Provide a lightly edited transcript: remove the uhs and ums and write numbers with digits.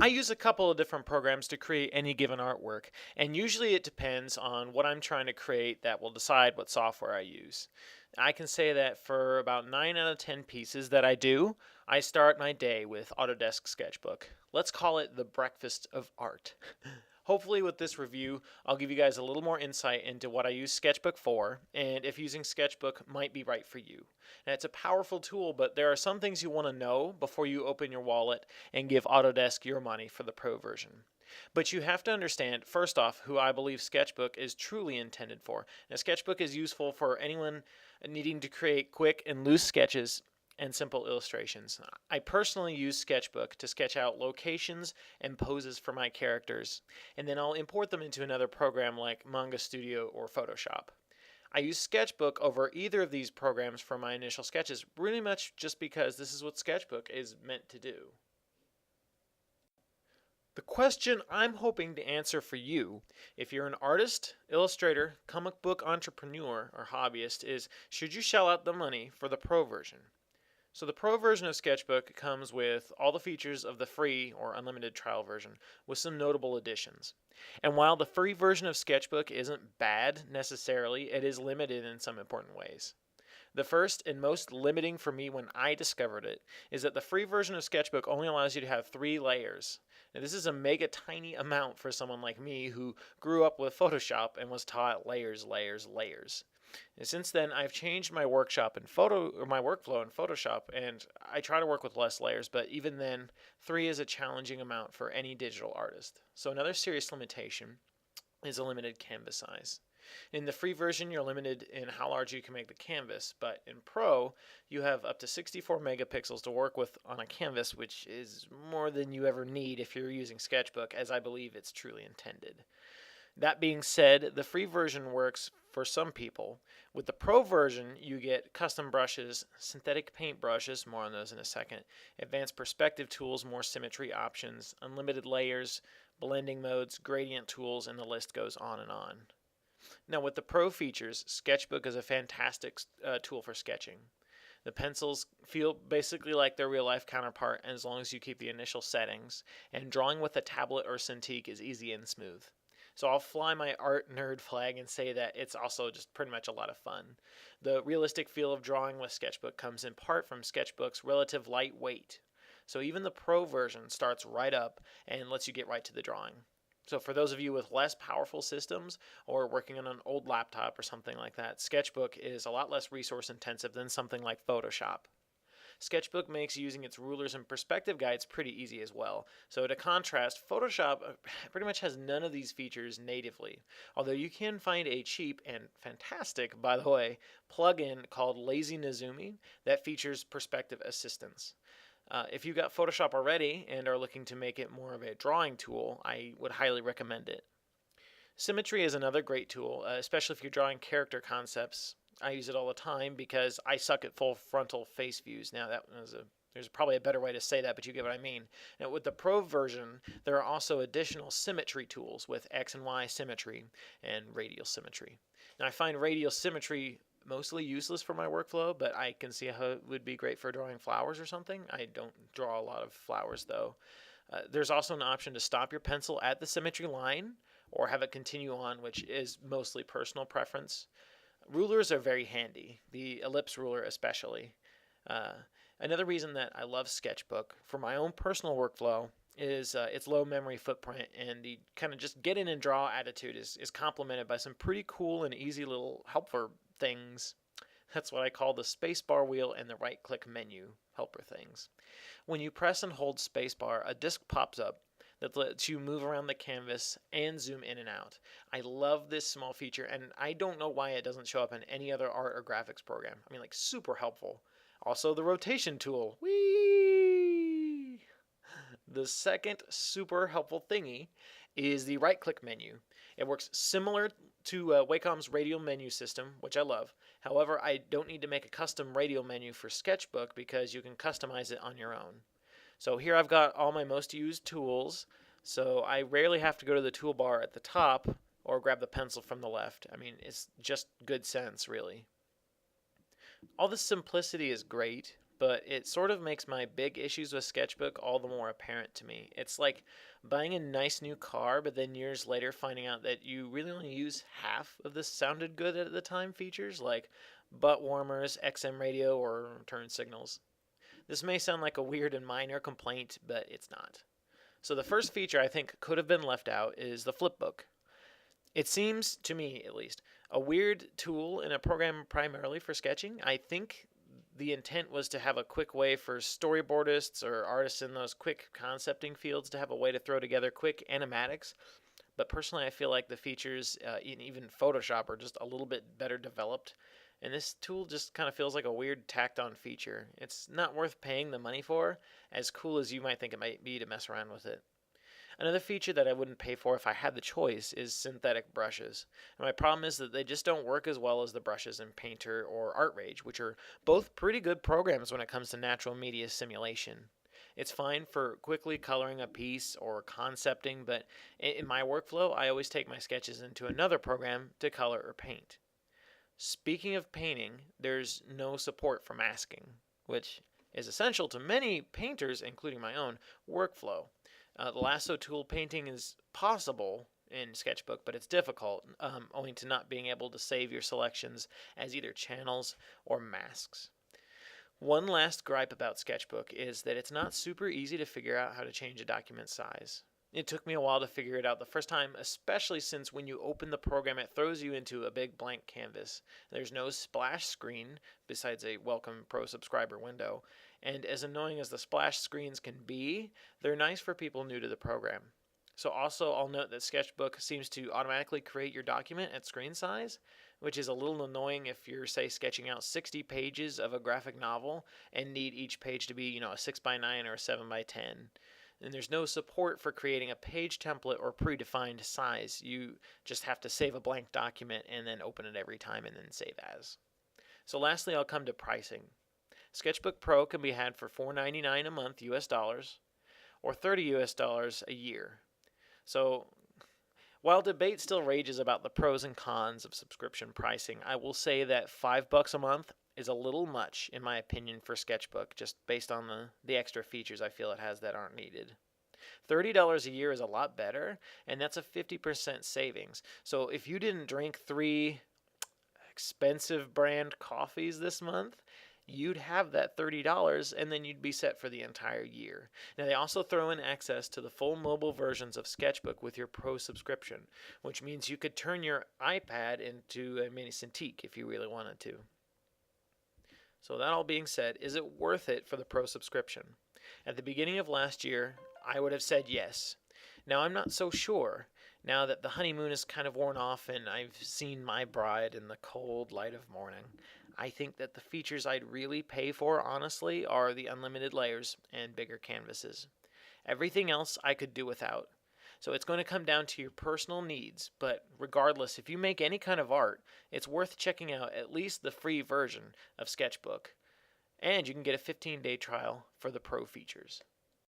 I use a couple of different programs to create any given artwork, and usually it depends on what I'm trying to create that will decide what software I use. I can say that for about 9 out of 10 pieces that I do, I start my day with Autodesk Sketchbook. Let's call it the breakfast of art. Hopefully, with this review, I'll give you guys a little more insight into what I use Sketchbook for and if using Sketchbook might be right for you. And it's a powerful tool, but there are some things you want to know before you open your wallet and give Autodesk your money for the Pro version. But you have to understand, first off, who I believe Sketchbook is truly intended for. Now, Sketchbook is useful for anyone needing to create quick and loose sketches and simple illustrations. I personally use Sketchbook to sketch out locations and poses for my characters, and then I'll import them into another program like Manga Studio or Photoshop. I use Sketchbook over either of these programs for my initial sketches, really much just because this is what Sketchbook is meant to do. The question I'm hoping to answer for you, if you're an artist, illustrator, comic book entrepreneur, or hobbyist, is should you shell out the money for the Pro version? So the Pro version of Sketchbook comes with all the features of the free or unlimited trial version, with some notable additions. And while the free version of Sketchbook isn't bad necessarily, it is limited in some important ways. The first and most limiting for me when I discovered it is that the free version of Sketchbook only allows you to have 3 layers. Now, this is a mega tiny amount for someone like me who grew up with Photoshop and was taught layers, layers, layers. And since then, I've changed my workshop in my workflow in Photoshop, and I try to work with less layers. But even then, 3 is a challenging amount for any digital artist. So another serious limitation is a limited canvas size. In the free version, you're limited in how large you can make the canvas, but in Pro, you have up to 64 megapixels to work with on a canvas, which is more than you ever need if you're using Sketchbook, as I believe it's truly intended. That being said, the free version works for some people. With the Pro version, you get custom brushes, synthetic paint brushes, more on those in a second, advanced perspective tools, more symmetry options, unlimited layers, blending modes, gradient tools, and the list goes on and on. Now, with the Pro features, Sketchbook is a fantastic tool for sketching. The pencils feel basically like their real life counterpart as long as you keep the initial settings, and drawing with a tablet or Cintiq is easy and smooth. So I'll fly my art nerd flag and say that it's also just pretty much a lot of fun. The realistic feel of drawing with Sketchbook comes in part from Sketchbook's relative lightweight. So even the Pro version starts right up and lets you get right to the drawing. So for those of you with less powerful systems or working on an old laptop or something like that, Sketchbook is a lot less resource intensive than something like Photoshop. Sketchbook makes using its rulers and perspective guides pretty easy as well. So to contrast, Photoshop pretty much has none of these features natively, although you can find a cheap and fantastic, by the way, plugin called Lazy Nezumi that features perspective assistance. If you've got Photoshop already and are looking to make it more of a drawing tool, I would highly recommend it. Symmetry is another great tool, especially if you're drawing character concepts. I use it all the time because I suck at full frontal face views. Now there's probably a better way to say that, but you get what I mean. Now with the Pro version, there are also additional symmetry tools with X and Y symmetry and radial symmetry. Now I find radial symmetry mostly useless for my workflow, but I can see how it would be great for drawing flowers or something. I don't draw a lot of flowers though. There's also an option to stop your pencil at the symmetry line or have it continue on, which is mostly personal preference. Rulers are very handy, the ellipse ruler especially. Uh, Another reason that I love Sketchbook for my own personal workflow is its low memory footprint, and the kind of just get in and draw attitude is complemented by some pretty cool and easy little helper things. That's what I call the spacebar wheel and the right click menu helper things. When you press and hold spacebar, a disk pops up that lets you move around the canvas and zoom in and out. I love this small feature, and I don't know why it doesn't show up in any other art or graphics program. I mean, like, super helpful. Also, the rotation tool. Whee! The second super helpful thingy is the right click menu. It works similar to Wacom's radial menu system, which I love. However, I don't need to make a custom radial menu for Sketchbook because you can customize it on your own. So here I've got all my most used tools, so I rarely have to go to the toolbar at the top or grab the pencil from the left. I mean, it's just good sense, really. All this simplicity is great, but it sort of makes my big issues with Sketchbook all the more apparent to me. It's like buying a nice new car, but then years later finding out that you really only use half of the sounded good at the time features, like butt warmers, XM radio, or turn signals. This may sound like a weird and minor complaint, but it's not. So the first feature I think could have been left out is the flipbook. It seems, to me at least, a weird tool in a program primarily for sketching. I think the intent was to have a quick way for storyboardists or artists in those quick concepting fields to have a way to throw together quick animatics. But personally, I feel like the features in even Photoshop are just a little bit better developed. And this tool just kind of feels like a weird tacked on feature. It's not worth paying the money for, as cool as you might think it might be to mess around with it. Another feature that I wouldn't pay for if I had the choice is synthetic brushes. And my problem is that they just don't work as well as the brushes in Painter or ArtRage, which are both pretty good programs when it comes to natural media simulation. It's fine for quickly coloring a piece or concepting, but in my workflow, I always take my sketches into another program to color or paint. Speaking of painting, there's no support for masking, which is essential to many painters, including my own, workflow. The lasso tool painting is possible in Sketchbook, but it's difficult owing to not being able to save your selections as either channels or masks. One last gripe about Sketchbook is that it's not super easy to figure out how to change a document size. It took me a while to figure it out the first time, especially since when you open the program, it throws you into a big blank canvas. There's no splash screen besides a welcome pro subscriber window. And as annoying as the splash screens can be, they're nice for people new to the program. So also, I'll note that Sketchbook seems to automatically create your document at screen size, which is a little annoying if you're, say, sketching out 60 pages of a graphic novel and need each page to be, a 6x9 or a 7x10. And there's no support for creating a page template or predefined size. You just have to save a blank document and then open it every time and then save as. So lastly, I'll come to pricing. Sketchbook Pro can be had for $4.99 a month US dollars or $30 US dollars a year. So while debate still rages about the pros and cons of subscription pricing, I will say that $5 a month is a little much, in my opinion, for Sketchbook, just based on the extra features I feel it has that aren't needed. $30 a year is a lot better, and that's a 50% savings. So if you didn't drink 3 expensive brand coffees this month, you'd have that $30 and then you'd be set for the entire year. Now they also throw in access to the full mobile versions of Sketchbook with your Pro subscription, which means you could turn your iPad into a mini Cintiq if you really wanted to. So that all being said, is it worth it for the Pro subscription? At the beginning of last year, I would have said yes. Now I'm not so sure. Now that the honeymoon is kind of worn off and I've seen my bride in the cold light of morning, I think that the features I'd really pay for, honestly, are the unlimited layers and bigger canvases. Everything else I could do without. So it's going to come down to your personal needs, but regardless, if you make any kind of art, it's worth checking out at least the free version of Sketchbook. And you can get a 15-day trial for the Pro features.